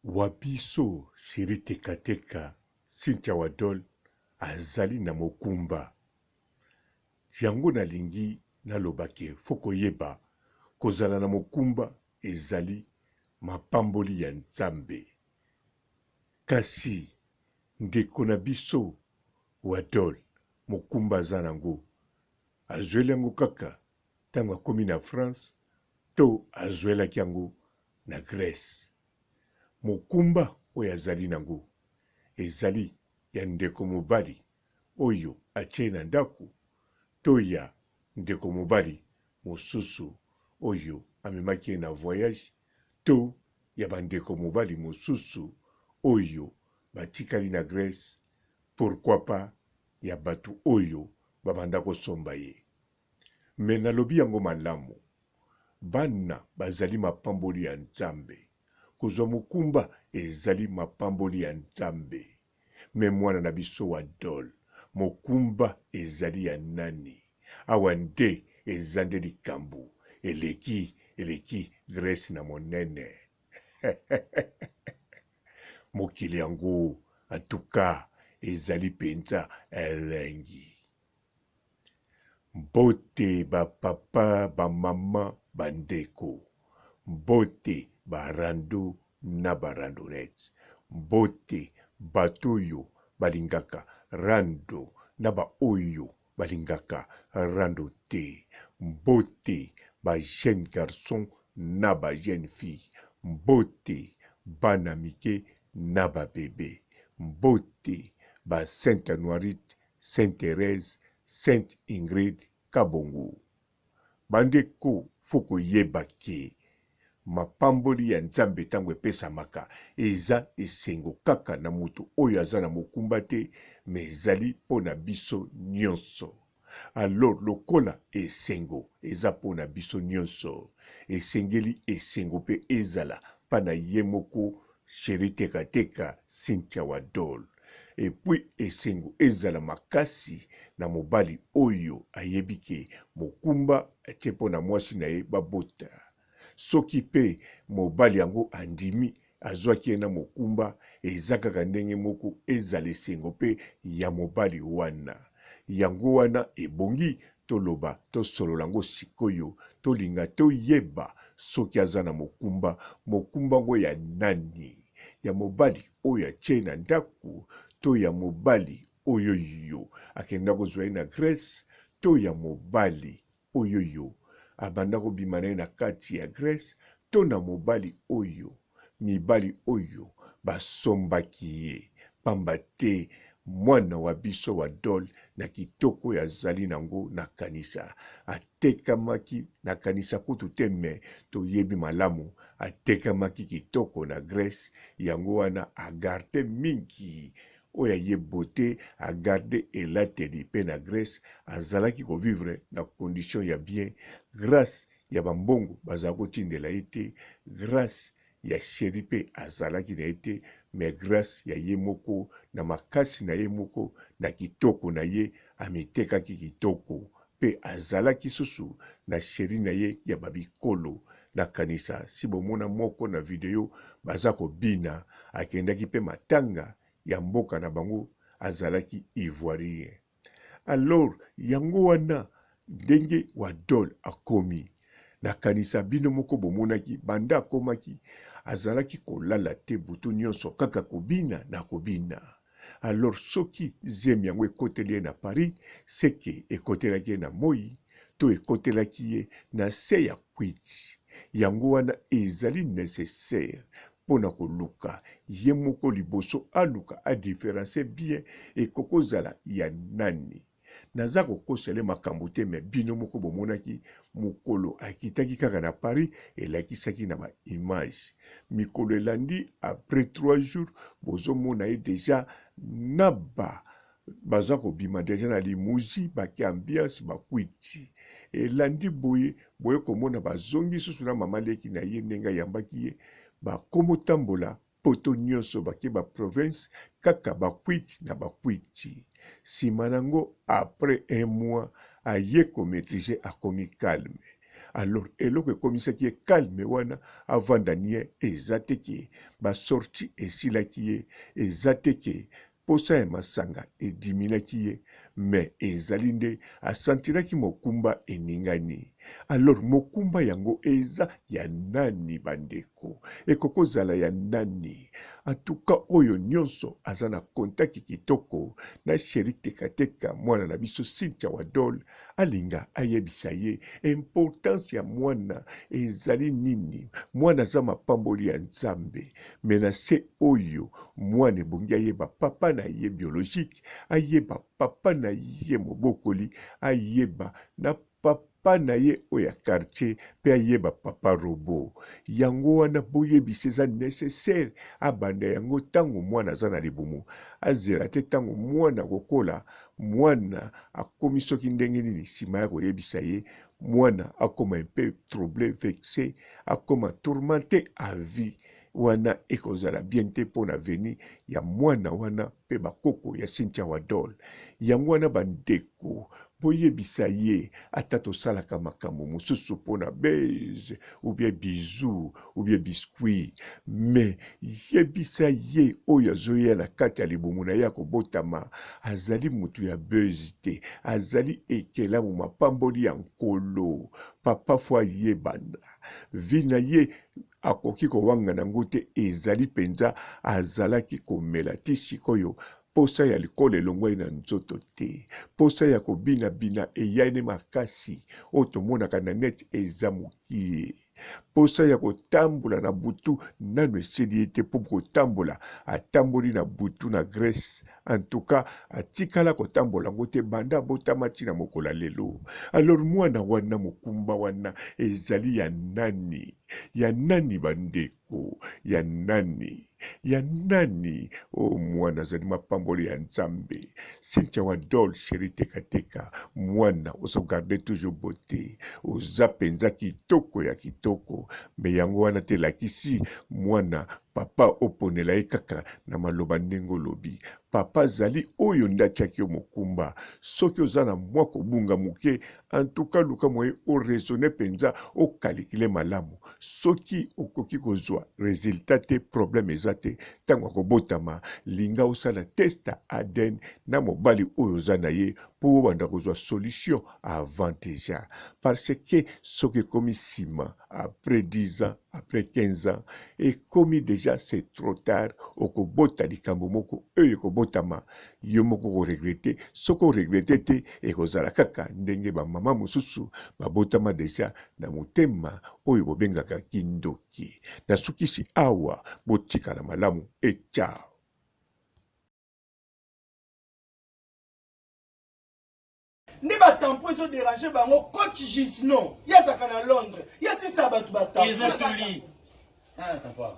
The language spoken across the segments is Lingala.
Wabiso shiri tekateka Cynthia Wadol azali na mokumba. Yango nalingi nalobake foko yeba kozala na mokumba ezali mapamboli ya Nzambe. Kasi ndeko na biso Wadol mokumba aza nango azweli yango kaka ntango akomi na France to azwelaki yango na Grèce. Mokumba oyo azali nango ezali ya ndeko mobali oyo atie na ndako to ya ndeko mobali mosusu oyo amemaki na voyage to ya bandeko mobali mosusu oyo batikali na Grèce, pourquoi pas ya batu oyo babanda kosomba ye. Me nalobi yango malamu, bana bazali mapamboli ya Nzambe. Kozwa mokumba ezali mapamboli ya Nzambe. Me mwana na biso Wadol, mokumba ezali ya nani? Awa nde eza nde likambo eleki Grèce na monene. Mokili yango atuka ezali penza elengi. Mbote ba papa ba mama bandeko, mbote barando na barandonet, mbote batoyo balingaka rando na ba oyo balingaka rando te, mbote ba jeune garçon na ba jeune fille, mbote bana mike na ba bebe, mbote ba Sainte Noirite, Sainte Thérèse, Sainte Ingrid Kabongo. Bandeko foko yebake mapamboli ya Nzambe tango epesamaka eza esengo kaka na mutu oyo aza na mokumba te, me ezali pona biso nyonso. Alors lokola esengo eza pona biso nyonso, esengeli esengo pe ezala pana ye moko sheri tekateka Cynthia Wadol. Et puis esengo ezala makasi na mobali oyo ayebike mokumba etie pona mwasi na ye babota. Soki pe mobali yango andimi azwaki na mokumba eza kaka ndenge moko ezala esengo pe ya mobali wana. Yango wana ebongi toloba tosolola yango sikoyo tolinga toyeba soki aza na mokumba ngo ya nani? Ya mobali oyo atie na ndako to ya mobali oyo yo akenda kozwa na Grèce to ya mobali oyo yo abanda kobima na kati ya Grèce to na mobali oyo mibali oyo basombaki ye. Pamba te mwana wa biso Wadol na kitoko ya zali nango na kanisa atekamaki na kanisa kutu te, me toyebi malamu atekamaki kitoko na Grèce. Yango wana agarde mingi oya ye beauté, agarde elateli pe na Grèce, azalaki kovivre na condition ya bien grâce ya bambongo bazala kotindela ete, grâce ya sheri pe azalaki na ete, mais grâce ya ye moko na makasi na ye moko na kitoko na ye ametekaki kitoko pe azalaki susu na sheri na ye ya babikolo na kanisa. Si bomona moko na video baza kobina akendaki pe matanga ya mboka na bango azalaki ivoirien. Alors yango wana ndenge Wadol akomi na kanisa, bino moko bomonaki banda akomaki azalaki kolala te butu nyonso kaka kobina na kobina. Alors soki zemi yango ekoteli ye na Paris, seke ekotelaki ye na Moi to ekotelaki ye na se ya kwiti. Yango wana ezali nécessaire pona koluka ye moko liboso aluka adifférencier bien ekokozala ya nani. Naza kokosele makambo te, me bino moko bomonaki mokolo akitaki kaka na Paris elakisaki na ba image. Mikolo elandi après 3 jours bozomona ye deja naba baza kobima deja na limousi baki ambiance bakwiti. Elandi boye komona bazongi susu na mama leki na ye ndenge yambaki ye bakomo tambola poto nyonso bake ba province kaka bakwiti na bakwiti. Sima nango après 1 mois aye ko maîtriser akomi calme. alors eloko ekomisaki ye calme wana avandani ye eza te ke basorti esilaki ye eza te ke posa ya masanga ediminaki ye me ezali nde asantiraki mokumba eningani. Alors mokumba yango eza ya nani bandeko? Ekokozala ya nani? Atuka oyo nyonso aza na kontaki kitoko na Sheri Tekateka mwana na biso Cynthia Wadol alinga ayebisa ye importance ya mwana ezali nini. Mwana za mapamboli ya Nzambe menase oyo mwana ebongi ayeba papa na ye biologique, ayeba papa na ye mobokoli, ayeba na papa na ye oya quartier pe ayeba papa robo. Yango wana boyebisa eza nécessaire abanda yango tango mwana aza na libumu azela te tango mwana kokola mwana akomi soki ndenge nini nsima ya koyebisa ye mwana akoma un peu troublé vexé akoma tourmenté à vie wana ekozala bien te pona veni ya mwana wana pe bakoko ya Cynthia Wadol. Yango wana bandeko boyebisa ye ata tosalaka makambo mosusu pona beze ou bien bisou ou bien biscuit mais yebisa ye oyo azoya na kati ya libumu na ya kobotama azali mutu ya beze te, azali ekelamu mapamboli ya nkolo. Papa fo ayebana vi na ye akoki kowanga nango te ezali penza azalaki komela ti sikoyo posa ya likolo elongwai na nzoto te, posa ya kobina bina eyane makasi oyo tomonaka na net eza mokie, posa ya kotambola na butu nano esili ye te mpo kotambola atamboli na butu na Grèce. En tout cas atikala kotambola ngo te banda botama tina mokola lelo. Alors mwana wana mokumba wana ezali ya nani? Ya nani bandeko? Ya nani? Ya nani? Oh mwana zali mapamboli ya Nzambe. Cynthia Wadol, Sheri Tekateka, mwana oso garde toujours beauté. Oza penza kitoko ya kitoko. Me yango wana te lakisi mwana papa oponela ye kaka na maloba ndengo lobi. Papa zali oyo ndatiaki yo mokumba. Soki oza na mwa kobunga muke, en tout cas luka moye o raisonner penza o kalikile malamu. Soki okoki kozwa resultat te problème ezate tango kobotama linga osala testa ADN na mobali oyo oza na ye po banda kozwa solution avant déjà. Parce que soki komi sima après 10 ans, après 15 ans et komi déjà c'est trop tard okobota likambo moko oyo kobotama yo moko ko regretter soko regretter te ekozala kaka ndenge ba mama mosusu babotama déjà na motema oyo bobengaka kindoki. Na sukisi awa botika la malamu et ciao. Ne batampo ils ont dérangé bango coach Gisnon. Yasaka na Londres. Yasi sabatu batampo. Ils ont tout lit. Ah, t'as pas.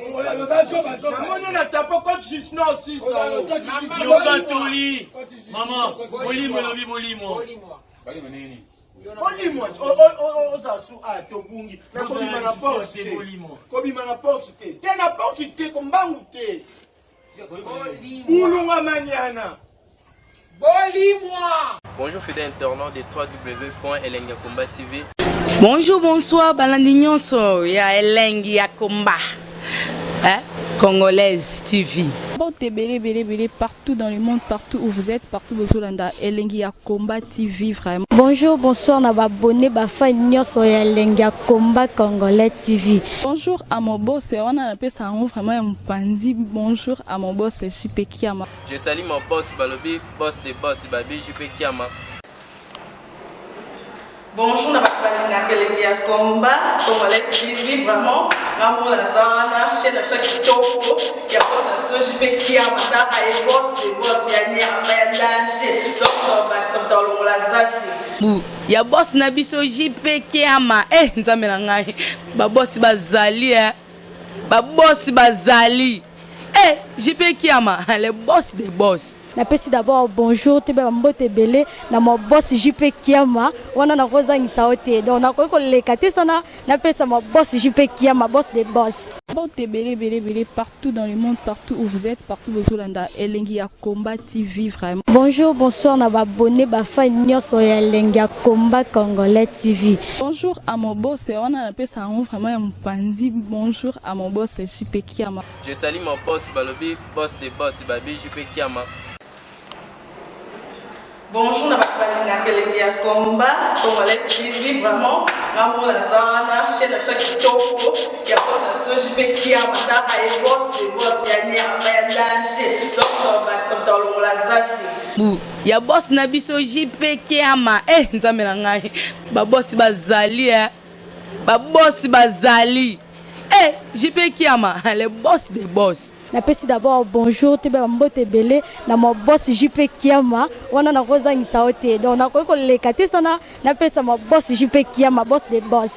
On a tapé coach Gisnon aussi ça. Ils ont pas tout lit. Maman, bolimo lobi bolimo. Bolimo nini? Bolimo. Oza su a tobungi. Na kobima na porte. Kobima na porte. Te na porte te kombangu te. Bolimo maniana. Bonjour fidèles internautes de www.elengiakomba TV. Bonjour, bonsoir, balandi nyonso ya Elengi ya Komba. Congolaise TV. Belé partout dans le monde, partout où vous êtes, partout où vous êtes, Elengi ya Komba TV vraiment. Bonjour, bonsoir, na abonné bafa nyonso ya Elengi ya Komba Congolais TV. Bonjour à mon boss, on a appelé ça vraiment un pandi. Bonjour à mon boss, JP Kiama. Je salue mon boss Balobi, boss de boss Babi, JP Kiama. Bonjour, na balinga Elengi ya Komba Congolais TV vraiment. Ngamo na zana chaîne de chaque kitoko ya boss na JP Kiama ta ay boss de boss ya nyama ya danger. Donc ba samta longola zaki. Ya boss na biso JP Kiama nzambe na ngai ba boss bazali ba boss bazali JP Kiama le boss des boss. Napesi d'abord bonjour te ba mbote belé na mo boss JP Kiama wana na kozangisa ote donc na ko lekate sana napesa mo boss JP Kiama boss des boss. Partout dans le monde, partout où vous êtes, partout où vous êtes, Elengi Combat TV vraiment. Bonjour, bonsoir, na abonné bafa nyonso ya Elengi Combat Congolais TV. Bonjour à mon boss, on a appelé ça vraiment un pandi. Bonjour à mon boss, JP Kiama. Je salue mon boss Balobi, boss des boss Babi JP Kiama. Bonjour, na Elengi Combat Congolais TV vraiment. Maman Lazana, chaîne de chaque topo, il y a pas de JP Kiama, il boss des boss, il y a un danger. Donc on va s'entendre on la zaki. Ya boss na biso JP Kiama nzambe na ngai ba boss bazali ba boss bazali JP Kiama le boss des boss. Napesi d'abord bonjour te ba mbote belé na mo boss JP Kiama wana na kozangisa ote donc na ko lekate sana napesa mo boss JP Kiama boss des boss.